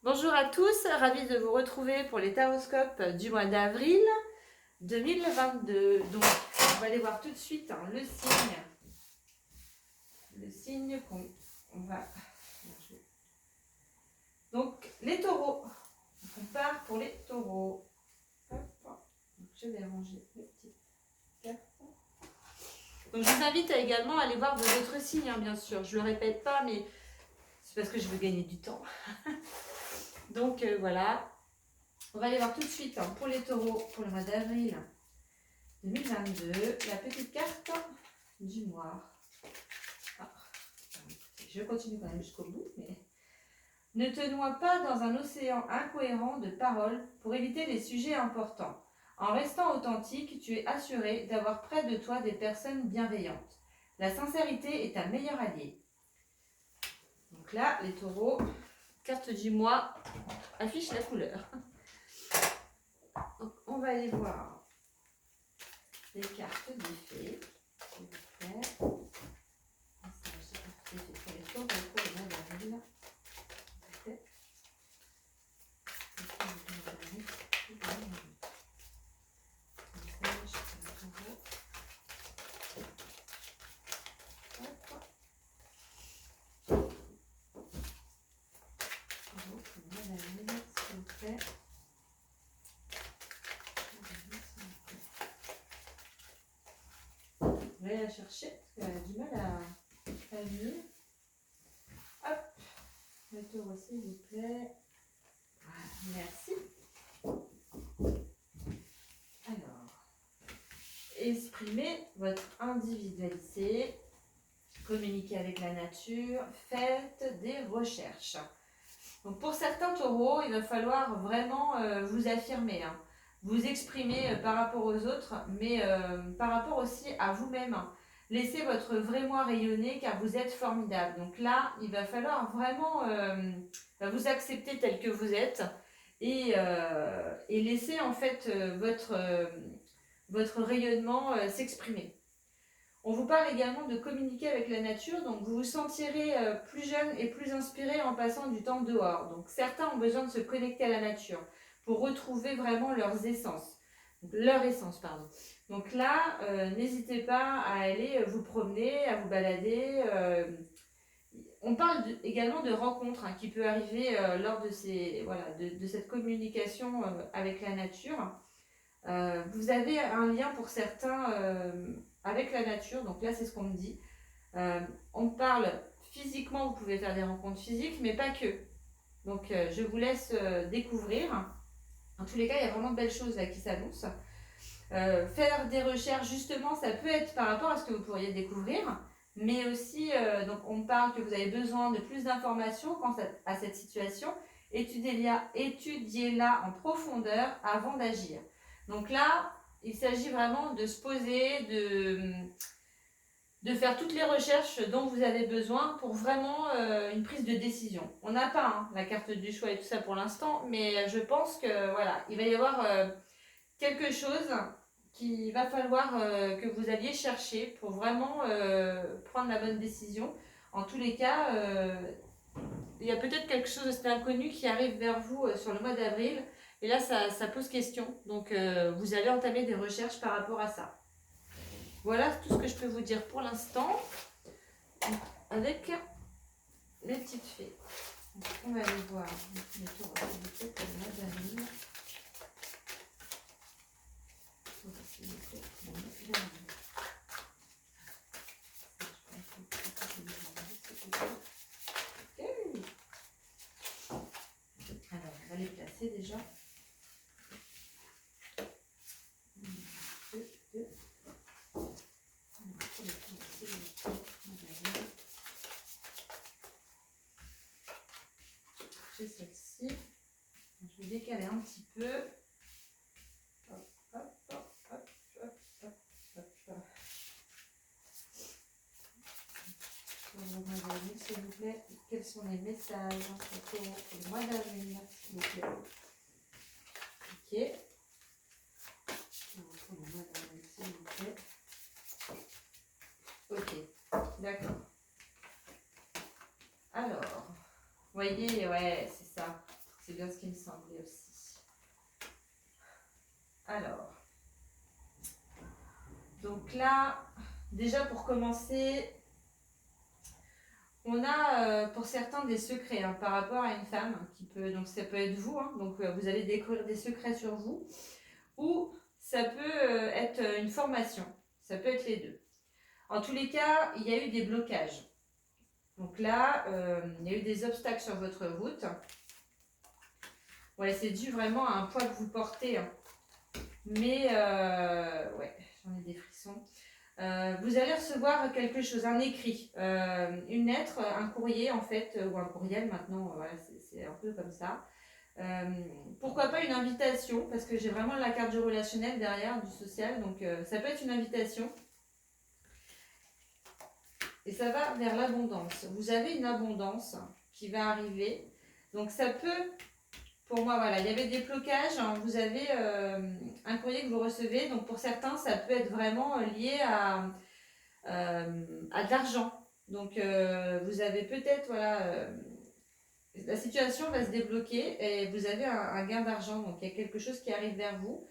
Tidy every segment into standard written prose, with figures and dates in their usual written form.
Bonjour à tous, ravie de vous retrouver pour les taroscopes du mois d'avril 2022. Donc, on va aller voir tout de suite le signe qu'on va... Donc, les taureaux. On part pour les taureaux. Hop. Donc, je vais ranger les petites cartes. Donc, je vous invite également à aller voir vos autres signes, bien sûr. Je ne le répète pas, mais c'est parce que je veux gagner du temps. Donc, voilà. On va aller voir tout de suite pour les taureaux pour le mois d'avril 2022. La petite carte du mois. Ah, je continue quand même jusqu'au bout. Mais... Ne te noie pas dans un océan incohérent de paroles pour éviter les sujets importants. En restant authentique, tu es assuré d'avoir près de toi des personnes bienveillantes. La sincérité est ta meilleure alliée. Donc là, les taureaux, carte du mois, affiche la couleur. Donc, on va aller voir les cartes des fées, s'il vous plaît. Message des fées pour les taureaux pour le mois d'avril. Je vais la chercher parce qu'elle a du mal à lire. Hop, le taureau s'il vous plaît. Voilà, merci. Alors, exprimez votre individualité, communiquez avec la nature, faites des recherches. Donc pour certains taureaux, il va falloir vraiment vous affirmer, vous exprimer par rapport aux autres, mais par rapport aussi à vous-même. Laissez votre vrai moi rayonner car vous êtes formidable. Donc là, il va falloir vraiment vous accepter tel que vous êtes et laisser en fait votre rayonnement s'exprimer. On vous parle également de communiquer avec la nature, donc vous vous sentirez plus jeune et plus inspiré en passant du temps dehors. Donc certains ont besoin de se connecter à la nature pour retrouver vraiment leur essence. Donc là, n'hésitez pas à aller vous promener, à vous balader. On parle également de rencontres qui peut arriver lors de, de cette communication avec la nature. Vous avez un lien pour certains avec la nature, donc là c'est ce qu'on me dit. On parle physiquement, vous pouvez faire des rencontres physiques, mais pas que. Donc je vous laisse découvrir. En tous les cas, il y a vraiment de belles choses là qui s'annoncent. Faire des recherches, justement, ça peut être par rapport à ce que vous pourriez découvrir, mais aussi, donc on parle que vous avez besoin de plus d'informations quant à cette situation. Étudiez-la en profondeur avant d'agir. Donc là, il s'agit vraiment de se poser, de faire toutes les recherches dont vous avez besoin pour vraiment une prise de décision. On n'a pas la carte du choix et tout ça pour l'instant, mais je pense que voilà, il va y avoir quelque chose qu'il va falloir que vous alliez chercher pour vraiment prendre la bonne décision. En tous les cas, il y a peut-être quelque chose d'inconnu qui arrive vers vous sur le mois d'avril. Et là, ça pose question. Donc, vous allez entamer des recherches par rapport à ça. Voilà tout ce que je peux vous dire pour l'instant avec les petites fées. Donc, on va aller voir les tours pour le mois d'avril. Alors, on va les placer déjà. J'ai celle-ci. Je vais décaler un petit peu. Hop, hop, hop, hop, hop, hop, hop. Pour le mois d'avril, s'il vous plaît, quels sont les messages pour le mois d'avril, s'il vous plaît. Ok. Pour le mois d'avril, s'il vous plaît. Ok, d'accord. Alors, vous voyez, ouais, c'est ça. C'est bien ce qui me semblait aussi. Alors, donc là, déjà pour commencer, on a pour certains des secrets hein, par rapport à une femme qui peut, donc ça peut être vous, hein, donc vous allez découvrir des secrets sur vous, ou ça peut être une formation, ça peut être les deux. En tous les cas, il y a eu des blocages. Donc là, il y a eu des obstacles sur votre route. Ouais, c'est dû vraiment à un poids que vous portez. Hein. Mais, ouais, j'en ai des frissons. Vous allez recevoir quelque chose, un écrit, une lettre, un courrier en fait, ou un courriel maintenant, voilà, c'est un peu comme ça. Pourquoi pas une invitation, parce que j'ai vraiment la carte du relationnel derrière, du social, donc ça peut être une invitation. Et ça va vers l'abondance. Vous avez une abondance qui va arriver. Donc ça peut, pour moi, voilà, il y avait des blocages. Hein, vous avez un courrier que vous recevez. Donc pour certains, ça peut être vraiment lié à de l'argent. Donc vous avez peut-être, voilà, la situation va se débloquer et vous avez un gain d'argent. Donc il y a quelque chose qui arrive vers vous.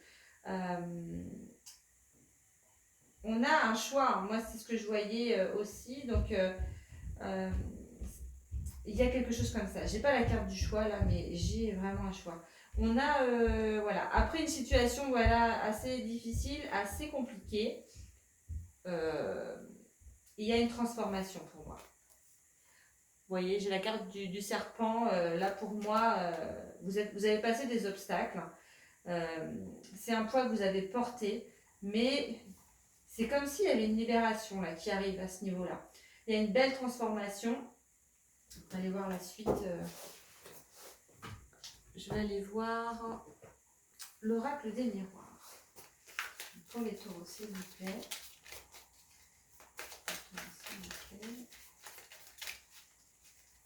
On a un choix. Moi, c'est ce que je voyais aussi. Donc il y a quelque chose comme ça. J'ai pas la carte du choix là, mais j'ai vraiment un choix. On a, voilà, après une situation voilà, assez difficile, assez compliquée, il y a une transformation pour moi. Vous voyez, j'ai la carte du serpent. Là, pour moi, vous avez passé des obstacles. C'est un poids que vous avez porté, mais c'est comme s'il y avait une libération là, qui arrive à ce niveau-là. Il y a une belle transformation. On va aller voir la suite. Je vais aller voir l'oracle des miroirs. Pour les taureaux, s'il vous plaît.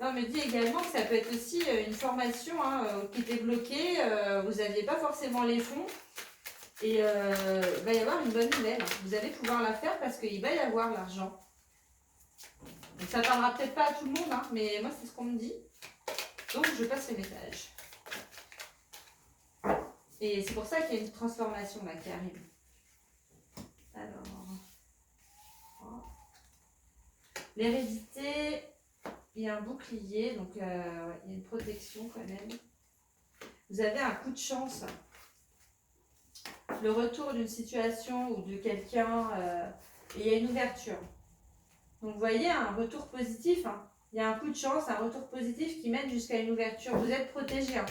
On me dit également que ça peut être aussi une formation hein, qui était bloquée. Vous n'aviez pas forcément les fonds. Et il va y avoir une bonne nouvelle. Vous allez pouvoir la faire parce qu'il va y avoir l'argent. Donc ça ne parlera peut-être pas à tout le monde, hein, mais moi c'est ce qu'on me dit. Donc je passe le message. Et c'est pour ça qu'il y a une transformation là qui arrive. Alors, l'hérédité, il y a un bouclier, donc il y a une protection quand même. Vous avez un coup de chance. Le retour d'une situation ou de quelqu'un, et il y a une ouverture. Donc vous voyez, un retour positif, hein. Il y a un coup de chance, un retour positif qui mène jusqu'à une ouverture. Vous êtes protégé. Hein.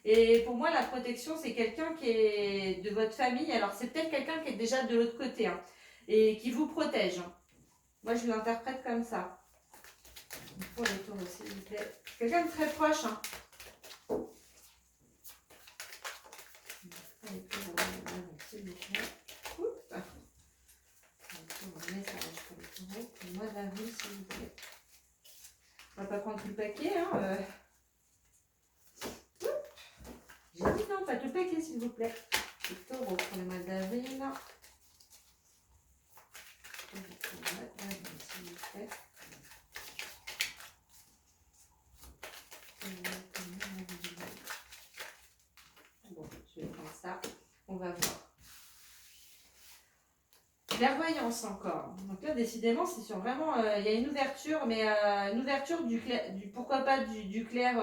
Et pour moi, la protection, c'est quelqu'un qui est de votre famille. Alors c'est peut-être quelqu'un qui est déjà de l'autre côté hein, et qui vous protège. Hein. Moi, je l'interprète comme ça. Pour les taureaux, s'il vous plaît. Quelqu'un de très proche. Hein. Les taureaux, s'il vous plaît. Message pour les taureaux pour le mois d'avril, s'il vous plaît. On va pas prendre tout le paquet. Hein, J'ai dit non, pas tout le paquet, s'il vous plaît. Les taureaux pour le mois d'avril. S'il vous plaît. Bon, je vais prendre ça. On va voir. Clairvoyance encore. Donc là, décidément, c'est sur vraiment... Il y a une ouverture, mais une ouverture du pourquoi pas du clair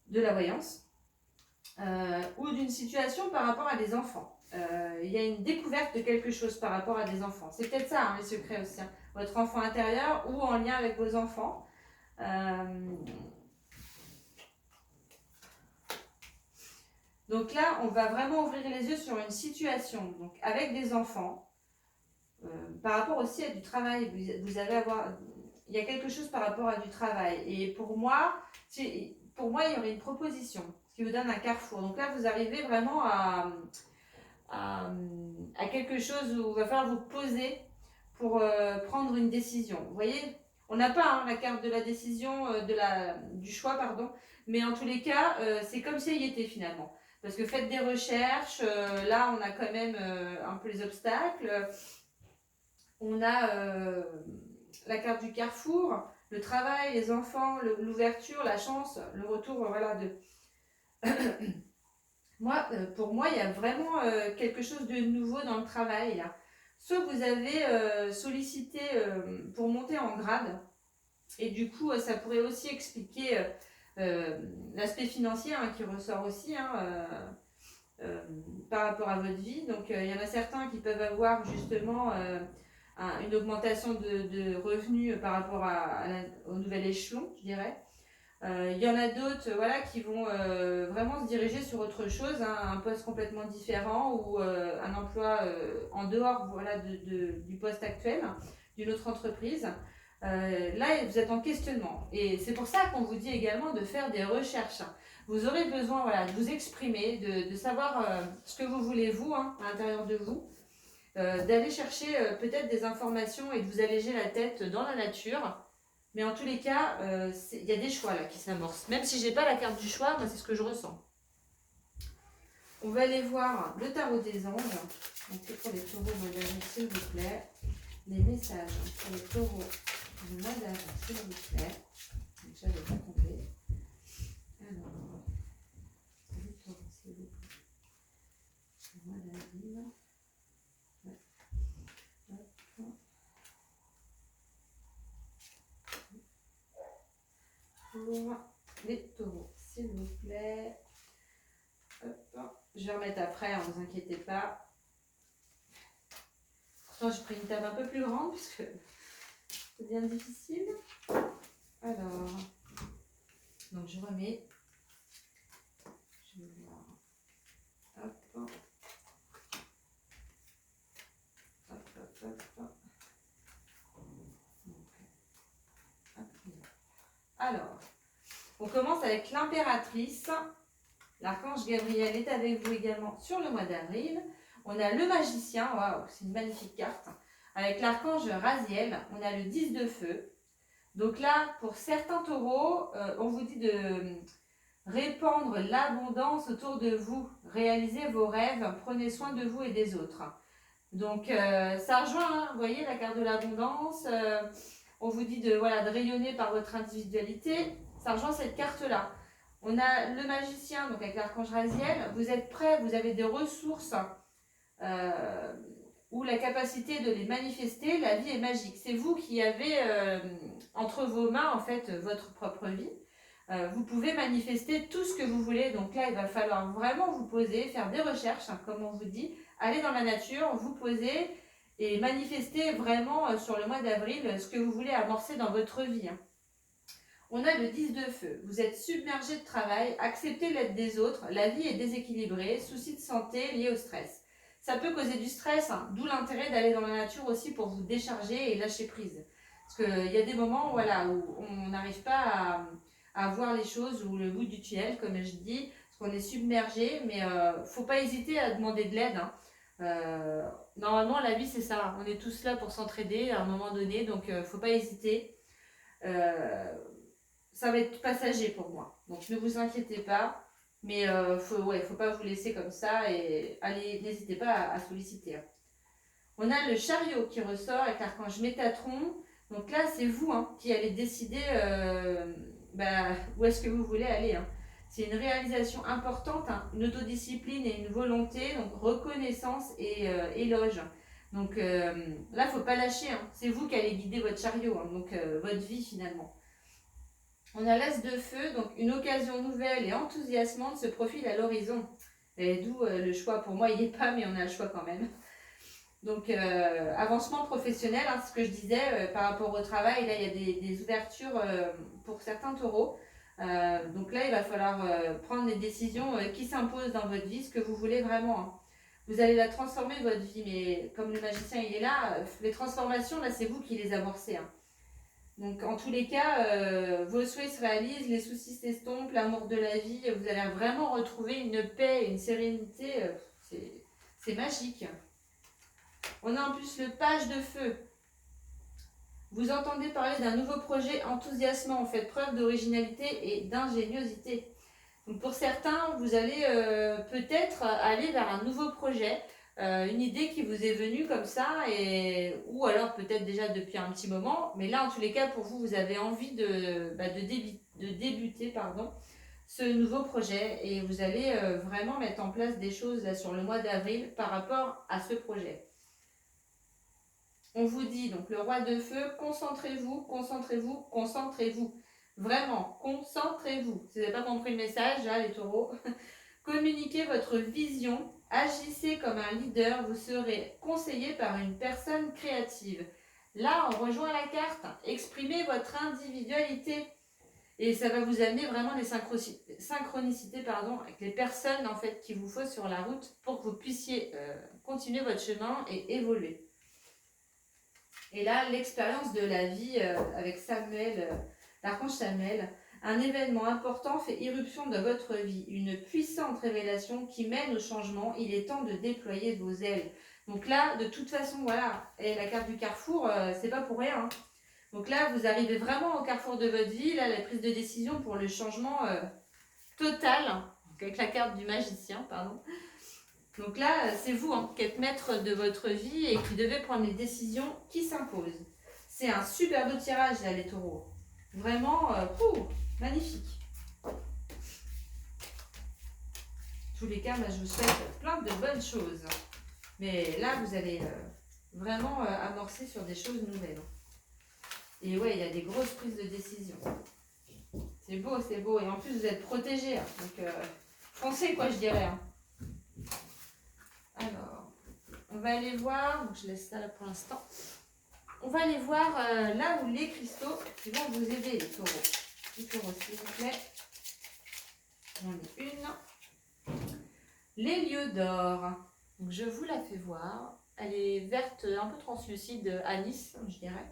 de la voyance. Ou d'une situation par rapport à des enfants. Il y a une découverte de quelque chose par rapport à des enfants. C'est peut-être ça, hein, les secrets aussi. Hein. Votre enfant intérieur ou en lien avec vos enfants. Donc là, on va vraiment ouvrir les yeux sur une situation donc avec des enfants. Par rapport aussi à du travail, vous allez avoir... Il y a quelque chose par rapport à du travail. Et pour moi, il y aurait une proposition qui vous donne un carrefour. Donc là, vous arrivez vraiment à quelque chose où il va falloir vous poser pour prendre une décision. Vous voyez, on n'a pas hein, la carte de la décision, du choix, pardon. Mais en tous les cas, c'est comme si il y était finalement. Parce que faites des recherches, là on a quand même un peu les obstacles. On a la carte du carrefour, le travail, les enfants, l'ouverture, la chance, le retour, voilà, de... Pour moi, il y a vraiment quelque chose de nouveau dans le travail, là. Soit vous avez sollicité pour monter en grade, et du coup, ça pourrait aussi expliquer l'aspect financier hein, qui ressort aussi par rapport à votre vie. Donc, il y en a certains qui peuvent avoir justement une augmentation de revenus par rapport au nouvel échelon, je dirais. Il y en a d'autres voilà, qui vont vraiment se diriger sur autre chose, hein, un poste complètement différent ou un emploi en dehors voilà, du poste actuel, d'une autre entreprise. Là, vous êtes en questionnement. Et c'est pour ça qu'on vous dit également de faire des recherches. Vous aurez besoin voilà, de vous exprimer, de savoir ce que vous voulez vous, hein, à l'intérieur de vous, d'aller chercher peut-être des informations et de vous alléger la tête dans la nature. Mais en tous les cas, il y a des choix là qui s'amorcent. Même si je n'ai pas la carte du choix, moi c'est ce que je ressens. On va aller voir le tarot des anges. Donc c'est pour les taureaux mois d'avril, s'il vous plaît. Les messages pour les taureaux du mois d'avril, s'il vous plaît. Donc ça, je n'ai pas compté. Alors, les taureaux, s'il vous plaît. Le mois d'avril. Ouais. Hop. Pour les taureaux, s'il vous plaît. Hop. Je vais remettre après, ne vous inquiétez pas. Pourtant, j'ai pris une table un peu plus grande puisque c'est bien difficile. Alors, donc je remets. Je vais voir. Hop. Hop, hop, hop, hop. Donc, hop. Alors, on commence avec l'impératrice. L'archange Gabriel est avec vous également sur le mois d'avril. On a le magicien, waouh, c'est une magnifique carte. Avec l'archange Raziel, on a le 10 de feu. Donc là, pour certains taureaux, on vous dit de répandre l'abondance autour de vous. Réalisez vos rêves, prenez soin de vous et des autres. Donc ça rejoint, hein, vous voyez, la carte de l'abondance. On vous dit de rayonner par votre individualité. Ça rejoint cette carte-là. On a le magicien, donc avec l'archange Raziel. Vous êtes prêts, vous avez des ressources ou la capacité de les manifester. La vie est magique. C'est vous qui avez entre vos mains, en fait, votre propre vie. Vous pouvez manifester tout ce que vous voulez. Donc là, il va falloir vraiment vous poser, faire des recherches, hein, comme on vous dit. Aller dans la nature, vous poser et manifester vraiment sur le mois d'avril ce que vous voulez amorcer dans votre vie. Hein. On a le 10 de feu. Vous êtes submergé de travail, acceptez l'aide des autres, la vie est déséquilibrée, soucis de santé liés au stress. Ça peut causer du stress, hein, d'où l'intérêt d'aller dans la nature aussi pour vous décharger et lâcher prise. Parce qu'il y a des moments voilà, où on n'arrive pas à voir les choses ou le bout du tunnel, comme je dis, parce qu'on est submergé, mais il ne faut pas hésiter à demander de l'aide. Hein. Normalement, la vie, c'est ça. On est tous là pour s'entraider à un moment donné, donc il ne faut pas hésiter. Ça va être passager pour moi. Donc ne vous inquiétez pas. Mais faut pas vous laisser comme ça et allez, n'hésitez pas à solliciter. On a le chariot qui ressort avec l'archange Métatron. Donc là, c'est vous hein, qui allez décider où est-ce que vous voulez aller. Hein. C'est une réalisation importante, hein, une autodiscipline et une volonté, donc reconnaissance et éloge. Donc là, il ne faut pas lâcher. Hein. C'est vous qui allez guider votre chariot, hein, donc votre vie finalement. On a l'as de feu, donc une occasion nouvelle et enthousiasmante se profile à l'horizon. Et d'où le choix, pour moi il n'y est pas, mais on a le choix quand même. Donc avancement professionnel, hein, ce que je disais par rapport au travail, là il y a des ouvertures pour certains taureaux. Donc là il va falloir prendre des décisions qui s'imposent dans votre vie, ce que vous voulez vraiment. Hein. Vous allez la transformer votre vie, mais comme le magicien il est là, les transformations là c'est vous qui les amorcez. Hein. Donc en tous les cas, vos souhaits se réalisent, les soucis s'estompent, l'amour de la vie, vous allez vraiment retrouver une paix, une sérénité, c'est magique. On a en plus le page de feu. Vous entendez parler d'un nouveau projet enthousiasmant, faites preuve d'originalité et d'ingéniosité. Donc pour certains, vous allez peut-être aller vers un nouveau projet. une idée qui vous est venue comme ça, ou alors peut-être déjà depuis un petit moment, mais là en tous les cas pour vous, vous avez envie de débuter ce nouveau projet et vous allez vraiment mettre en place des choses là, sur le mois d'avril par rapport à ce projet. On vous dit donc le roi de feu, concentrez-vous, concentrez-vous, concentrez-vous. Vraiment, concentrez-vous. Si vous n'avez pas compris le message, là les taureaux, communiquez votre vision, agissez comme un leader, vous serez conseillé par une personne créative. Là, on rejoint la carte, exprimez votre individualité. Et ça va vous amener vraiment des synchronicités avec les personnes en fait qu'il vous faut sur la route pour que vous puissiez continuer votre chemin et évoluer. Et là, l'expérience de la vie avec Samuel, l'archange Samuel, un événement important fait irruption dans votre vie, une puissante révélation qui mène au changement. Il est temps de déployer vos ailes. Donc là, de toute façon, voilà, et la carte du carrefour, c'est pas pour rien. Hein. Donc là, vous arrivez vraiment au carrefour de votre vie, là, la prise de décision pour le changement total, donc avec la carte du magicien, pardon. Donc là, c'est vous qui êtes maître de votre vie et qui devez prendre les décisions qui s'imposent. C'est un super beau tirage, là, les taureaux. Vraiment, magnifique. En tous les cas, je vous souhaite plein de bonnes choses. Mais là, vous allez vraiment amorcer sur des choses nouvelles. Et ouais, il y a des grosses prises de décision. C'est beau, c'est beau. Et en plus, vous êtes protégés. Hein. Donc, foncez, quoi, je dirais. Hein. Alors, on va aller voir. Donc, je laisse ça là pour l'instant. On va aller voir là où les cristaux qui vont vous aider, les taureaux. Les taureaux, s'il vous plaît. J'en ai une. Les lieux d'or. Donc, je vous la fais voir. Elle est verte, un peu translucide, anis, je dirais.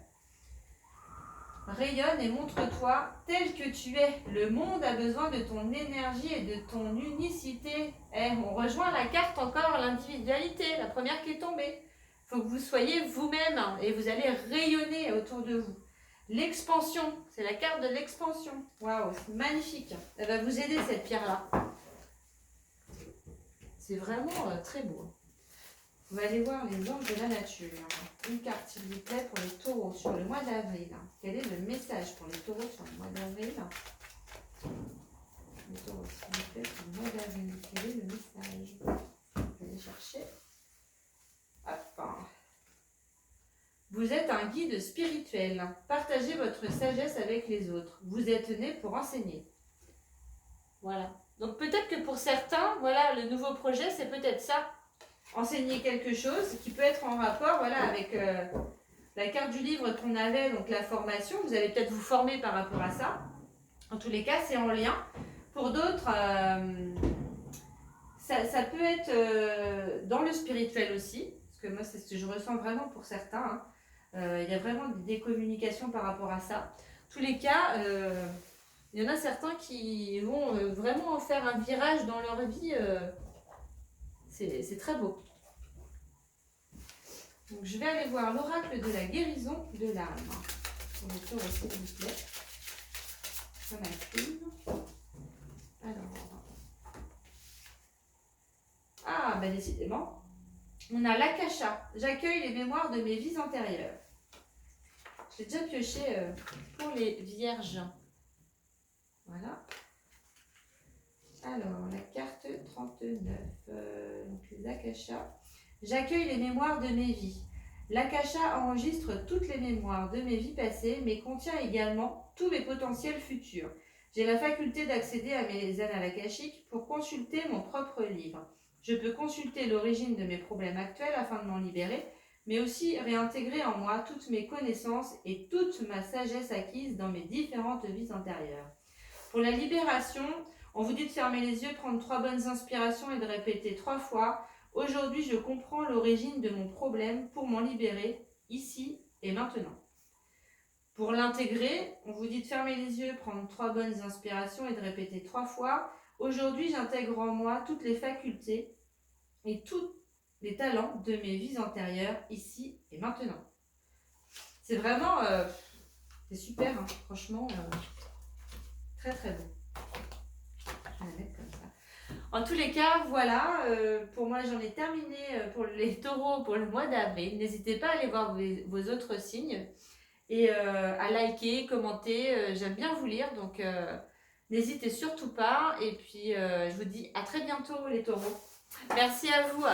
Rayonne et montre-toi tel que tu es. Le monde a besoin de ton énergie et de ton unicité. On rejoint la carte encore, l'individualité, la première qui est tombée. Il faut que vous soyez vous-même et vous allez rayonner autour de vous. L'expansion, c'est la carte de l'expansion. Waouh, c'est magnifique. Elle va vous aider cette pierre-là. C'est vraiment très beau. On va aller voir les anges de la nature. Une carte, s'il vous plaît, pour les taureaux sur le mois d'avril. Quel est le message pour les taureaux sur le mois d'avril? Les taureaux, s'il vous plaît, pour le mois d'avril. Quel est le message? On va aller chercher. Hop. Vous êtes un guide spirituel. Partagez votre sagesse avec les autres. Vous êtes né pour enseigner. Voilà. Donc peut-être que pour certains, voilà, le nouveau projet, c'est peut-être ça. Enseigner quelque chose qui peut être en rapport avec la carte du livre qu'on avait, donc la formation. Vous allez peut-être vous former par rapport à ça. En tous les cas, c'est en lien. Pour d'autres, ça peut être dans le spirituel aussi, parce que moi, c'est ce que je ressens vraiment pour certains. Hein. Il y a vraiment des communications par rapport à ça. En tous les cas, il y en a certains qui vont vraiment faire un virage dans leur vie. C'est très beau. Donc, je vais aller voir l'oracle de la guérison de l'âme. Pour le tour, s'il vous plaît. Ça m'appelle. Alors. Ah, ben décidément. On a l'Akasha. J'accueille les mémoires de mes vies antérieures. J'ai déjà pioché pour les vierges. Voilà. Alors, la carte 39, donc l'Akasha. J'accueille les mémoires de mes vies. L'Akasha enregistre toutes les mémoires de mes vies passées, mais contient également tous mes potentiels futurs. J'ai la faculté d'accéder à mes annales akashiques pour consulter mon propre livre. Je peux consulter l'origine de mes problèmes actuels afin de m'en libérer, mais aussi réintégrer en moi toutes mes connaissances et toute ma sagesse acquise dans mes différentes vies antérieures. Pour la libération, on vous dit de fermer les yeux, prendre 3 bonnes inspirations et de répéter 3 fois « Aujourd'hui, je comprends l'origine de mon problème pour m'en libérer, ici et maintenant. » Pour l'intégrer, on vous dit de fermer les yeux, prendre 3 bonnes inspirations et de répéter 3 fois « Aujourd'hui, j'intègre en moi toutes les facultés et tous les talents de mes vies antérieures, ici et maintenant. » C'est vraiment... c'est super, hein, franchement. Très très beau. Je vais la mettre comme ça. En tous les cas, voilà, pour moi j'en ai terminé pour les taureaux pour le mois d'avril. N'hésitez pas à aller voir vos autres signes et à liker, commenter. J'aime bien vous lire, donc n'hésitez surtout pas. Et puis je vous dis à très bientôt les taureaux. Merci à vous.